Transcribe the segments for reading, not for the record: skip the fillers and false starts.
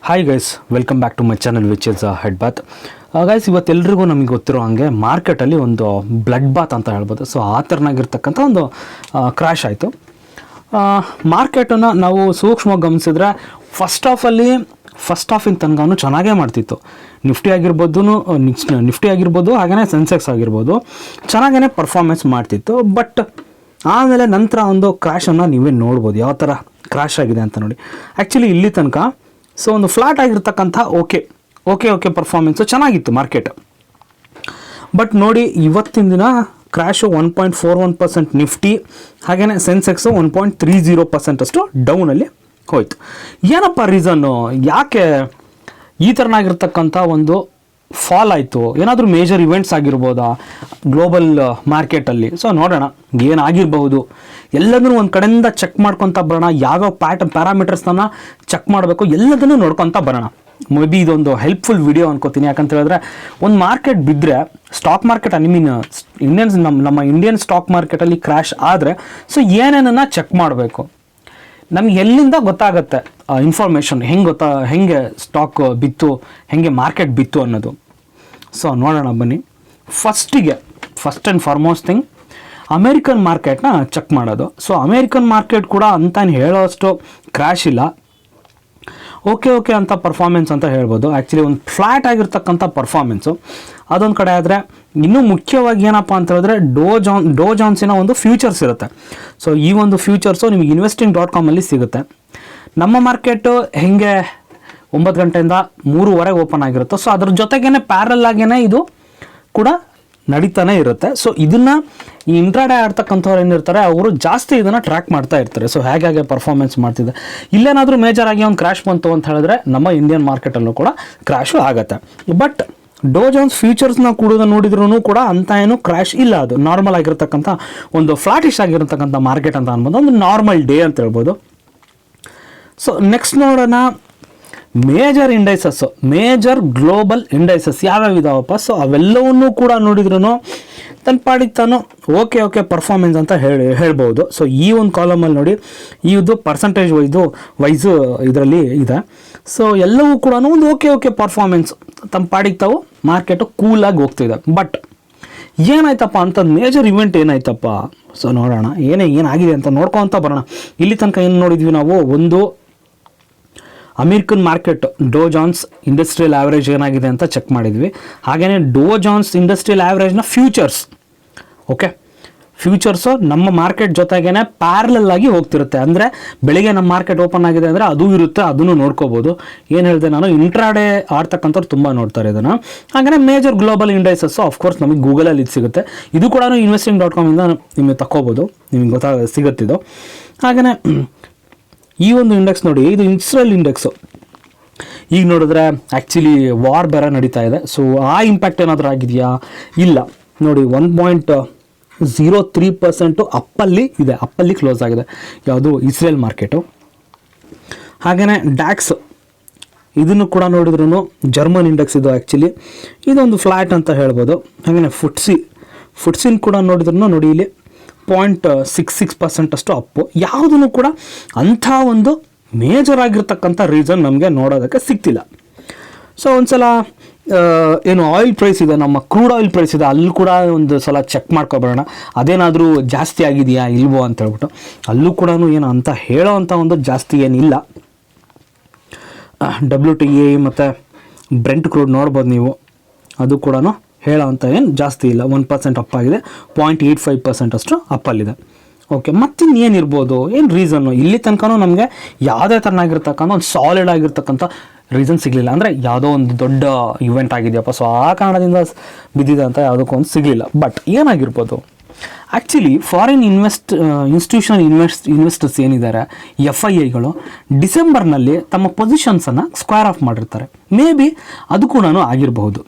Hi guys, welcome back to my channel which is head bath. Guys, ಇವತ್ತೆಲ್ರಿಗೂ ನಮಗೆ ಗೊತ್ತಿರೋ ಹಾಗೆ ಮಾರ್ಕೆಟಲ್ಲಿ ಒಂದು ಬ್ಲಡ್ ಬಾತ್ ಅಂತ ಹೇಳ್ಬೋದು. ಸೊ ಆ ಥರನಾಗಿರ್ತಕ್ಕಂಥ ಒಂದು ಕ್ರ್ಯಾಶ್ ಆಯಿತು. ಮಾರ್ಕೆಟನ್ನು ನಾವು ಸೂಕ್ಷ್ಮವಾಗಿ ಗಮನಿಸಿದ್ರೆ ಫಸ್ಟ್ ಹಾಫಿನ ತನಕ ಚೆನ್ನಾಗೇ ಮಾಡ್ತಿತ್ತು. ನಿಫ್ಟಿ ಆಗಿರ್ಬೋದು ಹಾಗೆಯೇ ಸೆನ್ಸೆಕ್ಸ್ ಆಗಿರ್ಬೋದು ಚೆನ್ನಾಗೇ ಪರ್ಫಾರ್ಮೆನ್ಸ್ ಮಾಡ್ತಿತ್ತು. ಬಟ್ ಆಮೇಲೆ ನಂತರ ಒಂದು ಕ್ರ್ಯಾಶನ್ನು ನೀವೇ ನೋಡ್ಬೋದು, ಯಾವ ಥರ ಕ್ರ್ಯಾಶ್ ಆಗಿದೆ ಅಂತ ನೋಡಿ. ಆ್ಯಕ್ಚುಲಿ ಇಲ್ಲಿ ತನಕ ಸೊ ಒಂದು ಫ್ಲಾಟ್ ಆಗಿರ್ತಕ್ಕಂಥ ಓಕೆ ಪರ್ಫಾರ್ಮೆನ್ಸು ಚೆನ್ನಾಗಿತ್ತು ಮಾರ್ಕೆಟ್. ಬಟ್ ನೋಡಿ ಇವತ್ತಿನ ದಿನ ಕ್ರ್ಯಾಶು 1.41% ನಿಫ್ಟಿ, ಹಾಗೆಯೇ ಸೆನ್ಸೆಕ್ಸು 1.30% ಅಷ್ಟು ಡೌನಲ್ಲಿ ಹೋಯಿತು. ಏನಪ್ಪ ರೀಸನ್ನು, ಯಾಕೆ ಈ ಥರನಾಗಿರ್ತಕ್ಕಂಥ ಒಂದು ಫಾಲ್ ಆಯಿತು? ಏನಾದರೂ ಮೇಜರ್ ಇವೆಂಟ್ಸ್ ಆಗಿರ್ಬೋದಾ ಗ್ಲೋಬಲ್ ಮಾರ್ಕೆಟಲ್ಲಿ? ಸೊ ನೋಡೋಣ ಏನಾಗಿರ್ಬಹುದು. ಎಲ್ಲದನ್ನೂ ಒಂದು ಕಡೆಯಿಂದ ಚೆಕ್ ಮಾಡ್ಕೊತ ಬರೋಣ. ಯಾವ್ಯಾವ ಪ್ಯಾರಾಮೀಟರ್ಸ್ನ ಚೆಕ್ ಮಾಡಬೇಕು ಎಲ್ಲದನ್ನೂ ನೋಡ್ಕೊತ ಬರೋಣ. ಮೇ ಬಿ ಇದೊಂದು ಹೆಲ್ಪ್ಫುಲ್ ವಿಡಿಯೋ ಅನ್ಕೋತೀನಿ. ಯಾಕಂತ ಹೇಳಿದ್ರೆ ಒಂದು ಮಾರ್ಕೆಟ್ ಬಿದ್ದರೆ, ಸ್ಟಾಕ್ ಮಾರ್ಕೆಟ್ ನಮ್ಮ ಇಂಡಿಯನ್ ಸ್ಟಾಕ್ ಮಾರ್ಕೆಟಲ್ಲಿ ಕ್ರ್ಯಾಶ್ ಆದರೆ ಸೊ ಏನೇನನ್ನು ಚೆಕ್ ಮಾಡಬೇಕು, ನಮ್ಗೆ ಎಲ್ಲಿಂದ ಗೊತ್ತಾಗುತ್ತೆ ಇನ್ಫಾರ್ಮೇಷನ್, ಹೆಂಗೆ ಸ್ಟಾಕ್ ಬಿತ್ತು, ಹೆಂಗೆ ಮಾರ್ಕೆಟ್ ಬಿತ್ತು ಅನ್ನೋದು. ಸೊ ನೋಡೋಣ ಬನ್ನಿ. First and foremost thing American ಮಾರ್ಕೆಟ್ನ ಚೆಕ್ ಮಾಡೋದು. ಸೊ ಅಮೇರಿಕನ್ ಮಾರ್ಕೆಟ್ ಕೂಡ ಅಂತ ಹೇಳೋ ಅಷ್ಟು ಕ್ರ್ಯಾಶ್ ಇಲ್ಲ, ಓಕೆ ಅಂತ ಪರ್ಫಾರ್ಮೆನ್ಸ್ ಅಂತ ಹೇಳ್ಬೋದು. ಆ್ಯಕ್ಚುಲಿ ಒಂದು ಫ್ಲ್ಯಾಟ್ ಆಗಿರ್ತಕ್ಕಂಥ ಪರ್ಫಾರ್ಮೆನ್ಸು ಅದೊಂದು ಕಡೆ. ಆದರೆ ಇನ್ನೂ ಮುಖ್ಯವಾಗಿ ಏನಪ್ಪ ಅಂತ ಹೇಳಿದ್ರೆ ಡೋ ಜಾನ್ಸಿನ ಒಂದು ಫ್ಯೂಚರ್ಸ್ ಇರುತ್ತೆ. ಸೊ ಈ ಒಂದು ಫ್ಯೂಚರ್ಸು ನಿಮಗೆ investing.com ಸಿಗುತ್ತೆ. ನಮ್ಮ ಮಾರ್ಕೆಟು ಹೆಂಗೆ 9 ಗಂಟೆಯಿಂದ 3:15 ಓಪನ್ ಆಗಿರುತ್ತೆ. ಸೊ ಅದ್ರ ಜೊತೆಗೇ ಪ್ಯಾರಲ್ ಆಗೇ ಇದು ಕೂಡ ನಡೀತಾನೆ ಇರುತ್ತೆ. ಸೊ ಇದನ್ನು ಈ ಇಂಟ್ರಾಡೇ ಆಡ್ತಕ್ಕಂಥವ್ರು ಏನಿರ್ತಾರೆ ಅವರು ಜಾಸ್ತಿ ಇದನ್ನು ಟ್ರ್ಯಾಕ್ ಮಾಡ್ತಾ ಇರ್ತಾರೆ. ಸೊ ಹೇಗೆ ಪರ್ಫಾರ್ಮೆನ್ಸ್ ಮಾಡ್ತಿದೆ. ಇಲ್ಲೇನಾದರೂ ಮೇಜರ್ ಆಗಿ ಒಂದು ಕ್ರ್ಯಾಶ್ ಬಂತು ಅಂತ ಹೇಳಿದ್ರೆ ನಮ್ಮ ಇಂಡಿಯನ್ ಮಾರ್ಕೆಟಲ್ಲೂ ಕೂಡ ಕ್ರ್ಯಾಶು ಆಗುತ್ತೆ. ಬಟ್ ಡೋ ಜಾನ್ಸ್ ಫ್ಯೂಚರ್ಸ್ನ ಕೂಡ ನೋಡಿದ್ರೂ ಕೂಡ ಅಂತ ಏನು ಕ್ರ್ಯಾಶ್ ಇಲ್ಲ. ಅದು ನಾರ್ಮಲ್ ಆಗಿರ್ತಕ್ಕಂಥ ಒಂದು ಫ್ಲಾಟಿಶ್ ಆಗಿರ್ತಕ್ಕಂಥ ಮಾರ್ಕೆಟ್ ಅಂತ ಅನ್ಬೋದು, ಒಂದು ನಾರ್ಮಲ್ ಡೇ ಅಂತ ಹೇಳ್ಬೋದು. ಸೊ ನೆಕ್ಸ್ಟ್ ನೋಡೋಣ ಮೇಜರ್ ಗ್ಲೋಬಲ್ ಇಂಡೈಸಸ್ ಯಾವ್ಯಾವ ಇದಾವಪ್ಪ. ಸೊ ಅವೆಲ್ಲವನ್ನೂ ಕೂಡ ನೋಡಿದ್ರೂ ತನ್ನ ಪಾಡಿಗೆ ತಾನು ಓಕೆ ಪರ್ಫಾರ್ಮೆನ್ಸ್ ಅಂತ ಹೇಳ್ಬೋದು. ಸೊ ಈ ಒಂದು ಕಾಲಮಲ್ಲಿ ನೋಡಿ, ಇದು ಪರ್ಸೆಂಟೇಜ್ ವೈಸು ಇದರಲ್ಲಿ ಇದೆ. ಸೊ ಎಲ್ಲವೂ ಕೂಡ ಒಂದು ಓಕೆ ಪರ್ಫಾರ್ಮೆನ್ಸ್ ತಮ್ಮ ಪಾಡಿಗೆ ತಾವು ಮಾರ್ಕೆಟು ಕೂಲಾಗಿ ಹೋಗ್ತಿದೆ. ಬಟ್ ಏನಾಯ್ತಪ್ಪ ಅಂತ ಮೇಜರ್ ಇವೆಂಟ್ ಏನಾಯ್ತಪ್ಪ? ಸೊ ನೋಡೋಣ ಏನಾಗಿದೆ ಅಂತ ನೋಡ್ಕೊತ ಬರೋಣ. ಇಲ್ಲಿ ತನಕ ಏನು ನೋಡಿದ್ವಿ ನಾವು, ಒಂದು ಅಮೇರಿಕನ್ ಮಾರ್ಕೆಟ್ ಡೋ ಜಾನ್ಸ್ ಇಂಡಸ್ಟ್ರಿಯಲ್ ಆ್ಯಾವ್ರೇಜ್ ಏನಾಗಿದೆ ಅಂತ ಚೆಕ್ ಮಾಡಿದ್ವಿ. ಹಾಗೆಯೇ ಡೋ ಜಾನ್ಸ್ ಇಂಡಸ್ಟ್ರಿಯಲ್ ಆ್ಯಾವ್ರೇಜ್ನ ಫ್ಯೂಚರ್ಸು ನಮ್ಮ ಮಾರ್ಕೆಟ್ ಜೊತೆಗೇ ಪ್ಯಾರಲಲ್ ಆಗಿ ಹೋಗ್ತಿರುತ್ತೆ. ಅಂದರೆ ಬೆಳಿಗ್ಗೆ ನಮ್ಮ ಮಾರ್ಕೆಟ್ ಓಪನ್ ಆಗಿದೆ ಅಂದರೆ ಅದು ಇರುತ್ತೆ, ಅದನ್ನು ನೋಡ್ಕೋಬೋದು. ಏನು ಹೇಳಿದೆ ನಾನು, ಇಂಟ್ರಾಡೇ ಆಡ್ತಕ್ಕಂಥವ್ರು ತುಂಬ ನೋಡ್ತಾರೆ ಇದನ್ನು. ಹಾಗೆಯೇ ಮೇಜರ್ ಗ್ಲೋಬಲ್ ಇಂಡೈಸಸ್ಸು ಆಫ್ಕೋರ್ಸ್ ನಮಗೆ ಗೂಗಲಲ್ಲಿ ಇದು ಸಿಗುತ್ತೆ. ಇದು ಕೂಡ investing.com ನಿಮಗೆ ತಗೋಬೋದು, ನಿಮಗೆ ಸಿಗುತ್ತಿದ್ದು. ಹಾಗೆಯೇ ಈ ಒಂದು ಇಂಡೆಕ್ಸ್ ನೋಡಿ, ಇದು ಇಸ್ರೇಲ್ ಇಂಡೆಕ್ಸು. ಈಗ ನೋಡಿದ್ರೆ ಆ್ಯಕ್ಚುಲಿ ವಾರ್ ಬೇರೆ ನಡೀತಾ ಇದೆ. ಸೊ ಆ ಇಂಪ್ಯಾಕ್ಟ್ ಏನಾದರೂ ಆಗಿದೆಯಾ? ಇಲ್ಲ ನೋಡಿ, 1.03% ಅಪ್ಪಲ್ಲಿ ಕ್ಲೋಸ್ ಆಗಿದೆ ಯಾವುದು ಇಸ್ರೇಲ್ ಮಾರ್ಕೆಟು. ಹಾಗೆಯೇ ಡ್ಯಾಕ್ಸ್ ಇದನ್ನು ಕೂಡ ನೋಡಿದ್ರೂ ಜರ್ಮನ್ ಇಂಡೆಕ್ಸ್ ಇದು. ಆ್ಯಕ್ಚುಲಿ ಇದೊಂದು ಫ್ಲ್ಯಾಟ್ ಅಂತ ಹೇಳ್ಬೋದು. ಹಾಗೆಯೇ ಫುಟ್ಸಿನ್ ಕೂಡ ನೋಡಿದ್ರೂ ನೋಡಿ, ಇಲ್ಲಿ 0.66% ಅಷ್ಟು ಅಪ್ಪು. ಯಾವುದೂ ಕೂಡ ಅಂಥ ಒಂದು ಮೇಜರ್ ಆಗಿರ್ತಕ್ಕಂಥ ರೀಸನ್ ನಮಗೆ ನೋಡೋದಕ್ಕೆ ಸಿಗ್ತಿಲ್ಲ. ಸೊ ಒಂದು ಸಲ ಏನು ಆಯಿಲ್ ಪ್ರೈಸ್ ಇದೆ, ನಮ್ಮ ಕ್ರೂಡ್ ಆಯಿಲ್ ಪ್ರೈಸ್ ಇದೆ, ಅಲ್ಲಿ ಕೂಡ ಒಂದು ಸಲ ಚೆಕ್ ಮಾಡ್ಕೊಬರೋಣ, ಅದೇನಾದರೂ ಜಾಸ್ತಿ ಆಗಿದೆಯಾ ಇಲ್ವೋ ಅಂತ ಹೇಳ್ಬಿಟ್ಟು. ಅಲ್ಲೂ ಕೂಡ ಏನು ಅಂತ ಹೇಳೋ ಅಂಥ ಒಂದು ಜಾಸ್ತಿ ಏನಿಲ್ಲ. WTI ಮತ್ತು ಬ್ರೆಂಟ್ ಕ್ರೂಡ್ ನೋಡ್ಬೋದು ನೀವು, ಅದು ಕೂಡ ಹೇಳೋ ಅಂತ ಏನು ಜಾಸ್ತಿ ಇಲ್ಲ. 1% ಅಪ್ಪಾಗಿದೆ, 0.85% ಅಷ್ಟು ಅಪ್ಪಲ್ಲಿದೆ. ಓಕೆ, ಮತ್ತಿನ್ನೇನಿರ್ಬೋದು, ಏನು ರೀಸನ್ನು? ಇಲ್ಲಿ ತನಕ ನಮಗೆ ಯಾವುದೇ ಥರನಾಗಿರ್ತಕ್ಕಂಥ ಒಂದು ಸಾಲಿಡ್ ಆಗಿರ್ತಕ್ಕಂಥ ರೀಸನ್ ಸಿಗಲಿಲ್ಲ. ಅಂದರೆ ಯಾವುದೋ ಒಂದು ದೊಡ್ಡ ಇವೆಂಟ್ ಆಗಿದೆಯಪ್ಪ, ಸೊ ಆ ಕಾರಣದಿಂದ ಬಿದ್ದಿದೆ ಅಂತ ಯಾವುದಕ್ಕೊಂದು ಸಿಗಲಿಲ್ಲ. ಬಟ್ ಏನಾಗಿರ್ಬೋದು, ಆ್ಯಕ್ಚುಲಿ ಫಾರಿನ್ ಇನ್ಸ್ಟಿಟ್ಯೂಷನಲ್ ಇನ್ವೆಸ್ಟರ್ಸ್ ಏನಿದ್ದಾರೆ, FIIಗಳು ಡಿಸೆಂಬರ್ನಲ್ಲಿ ತಮ್ಮ ಪೊಸಿಷನ್ಸನ್ನು ಸ್ಕ್ವೇರ್ ಆಫ್ ಮಾಡಿರ್ತಾರೆ. ಮೇ ಬಿ ಅದು ಕೂಡ ಆಗಿರಬಹುದು.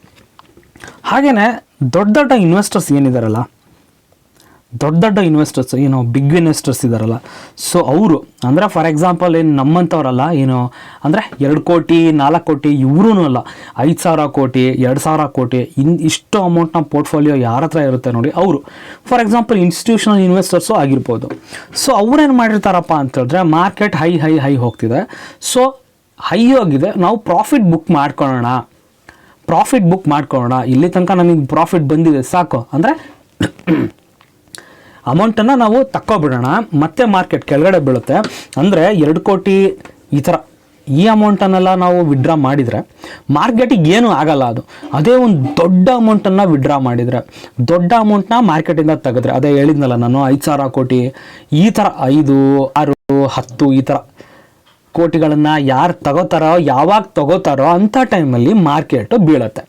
ಹಾಗೆಯೇ ದೊಡ್ಡ ಇನ್ವೆಸ್ಟರ್ಸ್ ಏನಿದಾರಲ್ಲ, ದೊಡ್ಡ ಇನ್ವೆಸ್ಟರ್ಸ್ ಏನು ಬಿಗ್ ಇನ್ವೆಸ್ಟರ್ಸ್ ಇದ್ದಾರಲ್ಲ, ಸೊ ಅವರು ಅಂದರೆ ಫಾರ್ ಎಕ್ಸಾಂಪಲ್ ಏನು ನಮ್ಮಂಥವ್ರಲ್ಲ, ಏನು ಅಂದರೆ 2 ಕೋಟಿ 4 ಕೋಟಿ ಇವರೂ ಅಲ್ಲ, 5,000 ಕೋಟಿ 2,000 ಕೋಟಿ ಇಷ್ಟು ಅಮೌಂಟ್ನ ಪೋರ್ಟ್ಫೋಲಿಯೋ ಯಾರ ಹತ್ರ ಇರುತ್ತೆ ನೋಡಿ, ಅವರು ಫಾರ್ ಎಕ್ಸಾಂಪಲ್ ಇನ್ಸ್ಟಿಟ್ಯೂಷನಲ್ ಇನ್ವೆಸ್ಟರ್ಸು ಆಗಿರ್ಬೋದು. ಸೊ ಅವ್ರೇನು ಮಾಡಿರ್ತಾರಪ್ಪ ಅಂತ ಹೇಳಿದ್ರೆ, ಮಾರ್ಕೆಟ್ ಹೈ ಹೋಗ್ತಿದೆ. ಸೊ ಹೈ ಆಗಿದೆ, ನಾವು ಪ್ರಾಫಿಟ್ ಬುಕ್ ಮಾಡ್ಕೊಳ್ಳೋಣ, ಇಲ್ಲಿ ತನಕ ನಮಗೆ ಪ್ರಾಫಿಟ್ ಬಂದಿದೆ ಸಾಕು ಅಂದರೆ ಅಮೌಂಟನ್ನು ನಾವು ತಕ್ಕೊಬಿಡೋಣ, ಮತ್ತೆ ಮಾರ್ಕೆಟ್ ಕೆಳಗಡೆ ಬೀಳುತ್ತೆ ಅಂದರೆ 2 ಕೋಟಿ ಈ ಥರ ಈ ಅಮೌಂಟನ್ನೆಲ್ಲ ನಾವು ವಿಡ್ರಾ ಮಾಡಿದರೆ ಮಾರ್ಕೆಟಿಗೆ ಏನೂ ಆಗಲ್ಲ. ಅದೇ ಒಂದು ದೊಡ್ಡ ಅಮೌಂಟನ್ನು ವಿಡ್ರಾ ಮಾಡಿದರೆ, ದೊಡ್ಡ ಅಮೌಂಟ್ನ ಮಾರ್ಕೆಟಿಂದ ತೆಗೆದ್ರೆ, ಅದೇ ಹೇಳಿದ್ನಲ್ಲ ನಾನು 5,000 ಕೋಟಿ ಈ ಥರ 5, 6, 10 ಈ ಥರ ಕೋಟಿಗಳನ್ನು ಯಾರು ಯಾವಾಗ ತಗೋತಾರೋ ಅಂಥ ಟೈಮಲ್ಲಿ ಮಾರ್ಕೆಟು ಬೀಳುತ್ತೆ.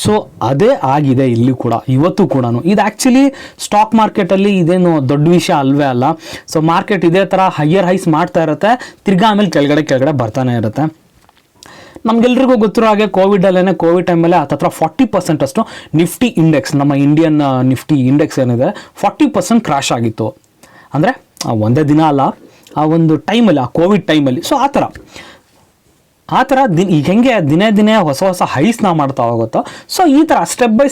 ಸೊ ಅದೇ ಆಗಿದೆ ಇಲ್ಲಿ ಕೂಡ, ಇವತ್ತು ಕೂಡ. ಇದು ಆ್ಯಕ್ಚುಲಿ ಸ್ಟಾಕ್ ಮಾರ್ಕೆಟಲ್ಲಿ ಇದೇನು ದೊಡ್ಡ ವಿಷಯ ಅಲ್ವೇ ಅಲ್ಲ. ಸೊ ಮಾರ್ಕೆಟ್ ಇದೇ ಥರ ಹೈಯರ್ ಹೈಸ್ ಮಾಡ್ತಾ ಇರುತ್ತೆ, ತಿರ್ಗಾ ಆಮೇಲೆ ಕೆಳಗಡೆ ಬರ್ತಾನೆ ಇರುತ್ತೆ. ನಮಗೆಲ್ರಿಗೂ ಗೊತ್ತಿರೋ ಹಾಗೆ ಕೋವಿಡ್ ಟೈಮಲ್ಲೇ ಹತ್ರ 40% ಅಷ್ಟು ನಿಫ್ಟಿ ಇಂಡೆಕ್ಸ್, ನಮ್ಮ ಇಂಡಿಯನ್ ನಿಫ್ಟಿ ಇಂಡೆಕ್ಸ್ ಏನಿದೆ 40% ಕ್ರಾಶ್ ಆಗಿತ್ತು. ಅಂದರೆ ಒಂದೇ ದಿನ ಅಲ್ಲ, ಆ ಒಂದು ಟೈಮಲ್ಲಿ, ಆ ಕೋವಿಡ್ ಟೈಮಲ್ಲಿ. ಸೊ ಆ ಥರ ಈಗ ಹೆಂಗೆ ದಿನೇ ಹೊಸ ಹೈಸ್ನ ಮಾಡ್ತಾ ಹೋಗುತ್ತೋ, ಸೊ ಈ ಥರ ಸ್ಟೆಪ್ ಬೈ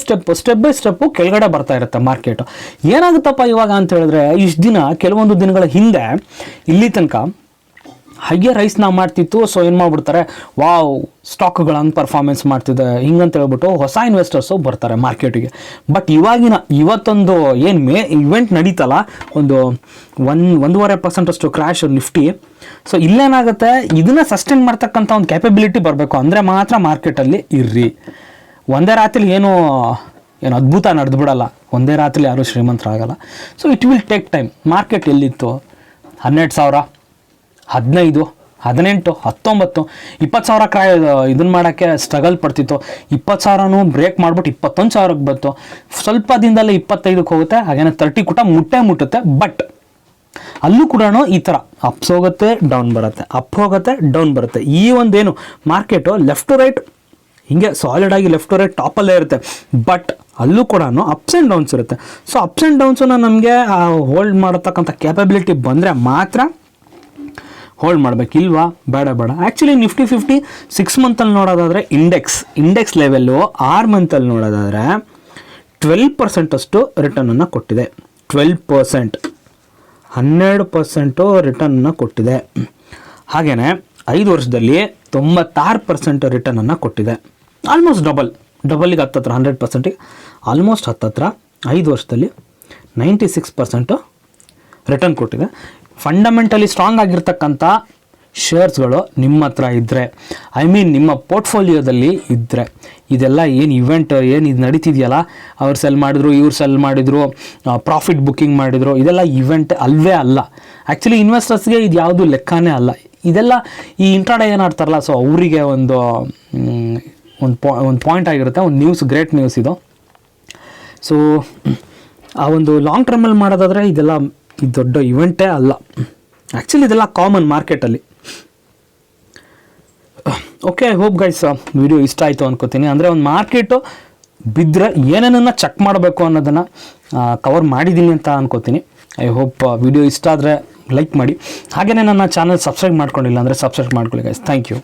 ಸ್ಟೆಪ್ಪು ಕೆಳಗಡೆ ಬರ್ತಾ ಇರುತ್ತೆ ಮಾರ್ಕೆಟು. ಏನಾಗುತ್ತಪ್ಪ ಇವಾಗ ಅಂತ ಹೇಳಿದ್ರೆ, ಇಷ್ಟು ದಿನ ಕೆಲವೊಂದು ದಿನಗಳ ಹಿಂದೆ ಇಲ್ಲಿ ತನಕ ಹೈಯರ್ ಹೈಸ್ನ ಮಾಡ್ತಿತ್ತು. ಸೊ ಏನು ಮಾಡ್ಬಿಡ್ತಾರೆ, ವಾವ್ ಸ್ಟಾಕ್ಗಳು ಹಂಗೆ ಪರ್ಫಾರ್ಮೆನ್ಸ್ ಮಾಡ್ತಿದೆ ಹಿಂಗಂತ ಹೇಳ್ಬಿಟ್ಟು ಹೊಸ ಇನ್ವೆಸ್ಟರ್ಸು ಬರ್ತಾರೆ ಮಾರ್ಕೆಟಿಗೆ. ಬಟ್ ಇವತ್ತೊಂದು ಏನು ಇವೆಂಟ್ ನಡೀತಲ್ಲ, ಒಂದು 1.5% ಅಷ್ಟು ಕ್ರ್ಯಾಶ್ ನಿಫ್ಟಿ. ಸೊ ಇಲ್ಲೇನಾಗುತ್ತೆ, ಇದನ್ನು ಸಸ್ಟೈನ್ ಮಾಡ್ತಕ್ಕಂಥ ಒಂದು ಕ್ಯಾಪಬಿಲಿಟಿ ಬರಬೇಕು, ಅಂದರೆ ಮಾತ್ರ ಮಾರ್ಕೆಟಲ್ಲಿ ಇರ್ರಿ. ಒಂದೇ ರಾತ್ರಿ ಏನು ಅದ್ಭುತ ನಡೆದು ಬಿಡಲ್ಲ, ಒಂದೇ ರಾತ್ರಿ ಯಾರೂ ಶ್ರೀಮಂತರಾಗಲ್ಲ. So it will take time. Market ಎಲ್ಲಿತ್ತು 12,000, 15, 18, 19, 20,000 ಇದನ್ನು ಮಾಡೋಕ್ಕೆ ಸ್ಟ್ರಗಲ್ ಪಡ್ತಿತ್ತು. 20,000 ಬ್ರೇಕ್ ಮಾಡಿಬಿಟ್ಟು 21,000ಕ್ಕೆ ಬಂತು. ಸ್ವಲ್ಪ ದಿನದಲ್ಲೇ 25ಕ್ಕೆ ಹೋಗುತ್ತೆ, ಹಾಗೇನೆ 30 ಕೂಡ ಮುಟ್ಟುತ್ತೆ. ಬಟ್ ಅಲ್ಲೂ ಕೂಡ ಈ ಥರ ಅಪ್ಸ್ ಹೋಗುತ್ತೆ, ಡೌನ್ ಬರುತ್ತೆ, ಅಪ್ ಹೋಗುತ್ತೆ, ಡೌನ್ ಬರುತ್ತೆ. ಈ ಒಂದೇನು ಮಾರ್ಕೆಟು ಲೆಫ್ಟ್ ಟು ರೈಟ್ ಹಿಂಗೆ ಸಾಲಿಡ್ ಆಗಿ ಲೆಫ್ಟ್ ಟು ರೈಟ್ ಟಾಪಲ್ಲೇ ಇರುತ್ತೆ. ಬಟ್ ಅಲ್ಲೂ ಕೂಡ ಅಪ್ಸ್ ಆ್ಯಂಡ್ ಡೌನ್ಸ್ ಇರುತ್ತೆ. ಸೊ ಅಪ್ಸ್ ಆ್ಯಂಡ್ ಡೌನ್ಸನ್ನು ನಮಗೆ ಹೋಲ್ಡ್ ಮಾಡತಕ್ಕಂಥ ಕ್ಯಾಪಬಿಲಿಟಿ ಬಂದರೆ ಮಾತ್ರ ಹೋಲ್ಡ್ ಮಾಡಬೇಕಿಲ್ವಾ, ಬೇಡ. ಆ್ಯಕ್ಚುಲಿ ನಿಫ್ಟಿ 50 6 ಮಂತಲ್ಲಿ ನೋಡೋದಾದರೆ ಇಂಡೆಕ್ಸ್ ಲೆವೆಲ್ಲು 6 ಮಂತಲ್ಲಿ ನೋಡೋದಾದರೆ 12% ಅಷ್ಟು ರಿಟರ್ನನ್ನು ಕೊಟ್ಟಿದೆ. 12%, 12% ರಿಟರ್ನನ್ನು ಕೊಟ್ಟಿದೆ. ಹಾಗೆಯೇ 5 ವರ್ಷದಲ್ಲಿ 96% ರಿಟರ್ನನ್ನು ಕೊಟ್ಟಿದೆ. ಆಲ್ಮೋಸ್ಟ್ ಡಬಲ್ಗೆ ಹತ್ತತ್ರ 100%ಗೆ ಆಲ್ಮೋಸ್ಟ್ ಹತ್ತತ್ರ 5 ವರ್ಷದಲ್ಲಿ 96% ರಿಟರ್ನ್ ಕೊಟ್ಟಿದೆ. ಫಂಡಮೆಂಟಲಿ ಸ್ಟ್ರಾಂಗ್ ಆಗಿರ್ತಕ್ಕಂಥ ಶೇರ್ಸ್ಗಳು ನಿಮ್ಮ ಹತ್ರ ಇದ್ದರೆ, ನಿಮ್ಮ ಪೋರ್ಟ್ಫೋಲಿಯೋದಲ್ಲಿ ಇದ್ದರೆ, ಇದೆಲ್ಲ ಏನು ಇವೆಂಟ್ ಇದು ನಡೀತಿದೆಯಲ್ಲ, ಅವ್ರು ಸೆಲ್ ಮಾಡಿದ್ರು, ಇವ್ರು ಸೆಲ್ ಮಾಡಿದ್ರು, ಪ್ರಾಫಿಟ್ ಬುಕ್ಕಿಂಗ್ ಮಾಡಿದ್ರು, ಇದೆಲ್ಲ ಇವೆಂಟ್ ಅಲ್ವೇ ಅಲ್ಲ. ಆ್ಯಕ್ಚುಲಿ ಇನ್ವೆಸ್ಟರ್ಸ್ಗೆ ಇದು ಯಾವುದು ಲೆಕ್ಕನೇ ಅಲ್ಲ. ಇದೆಲ್ಲ ಈ ಇಂಟ್ರಾಡೇ ಏನು ಆಡ್ತಾರಲ್ಲ, ಸೊ ಅವರಿಗೆ ಒಂದು ಪಾಯಿಂಟ್ ಆಗಿರುತ್ತೆ, ಒಂದು ಗ್ರೇಟ್ ನ್ಯೂಸ್ ಇದು. ಸೊ ಆ ಒಂದು ಲಾಂಗ್ ಟರ್ಮಲ್ಲಿ ಮಾಡೋದಾದರೆ ಇದೆಲ್ಲ ಇದು ದೊಡ್ಡ ಇವೆಂಟೇ ಅಲ್ಲ. ಆ್ಯಕ್ಚುಲಿ ಇದೆಲ್ಲ ಕಾಮನ್ ಮಾರ್ಕೆಟಲ್ಲಿ. ಓಕೆ, ಹೋಪ್ ಗೈಸ್ ವಿಡಿಯೋ ಇಷ್ಟ ಆಯಿತು ಅನ್ಕೋತೀನಿ. ಅಂದರೆ ಒಂದು ಮಾರ್ಕೆಟು ಬಿದ್ದರೆ ಏನೇನನ್ನು ಚೆಕ್ ಮಾಡಬೇಕು ಅನ್ನೋದನ್ನು ಕವರ್ ಮಾಡಿದ್ದೀನಿ ಅಂತ ಅನ್ಕೋತೀನಿ. ಐ ಹೋಪ್ ವಿಡಿಯೋ ಇಷ್ಟ ಆದರೆ ಲೈಕ್ ಮಾಡಿ. ಹಾಗೆಯೇ ನನ್ನ ಚಾನಲ್ ಸಬ್ಸ್ಕ್ರೈಬ್ ಮಾಡ್ಕೊಂಡಿಲ್ಲ ಅಂದರೆ ಸಬ್ಸ್ಕ್ರೈಬ್ ಮಾಡ್ಕೊಳ್ಳಿ ಗೈಸ್. Thank you.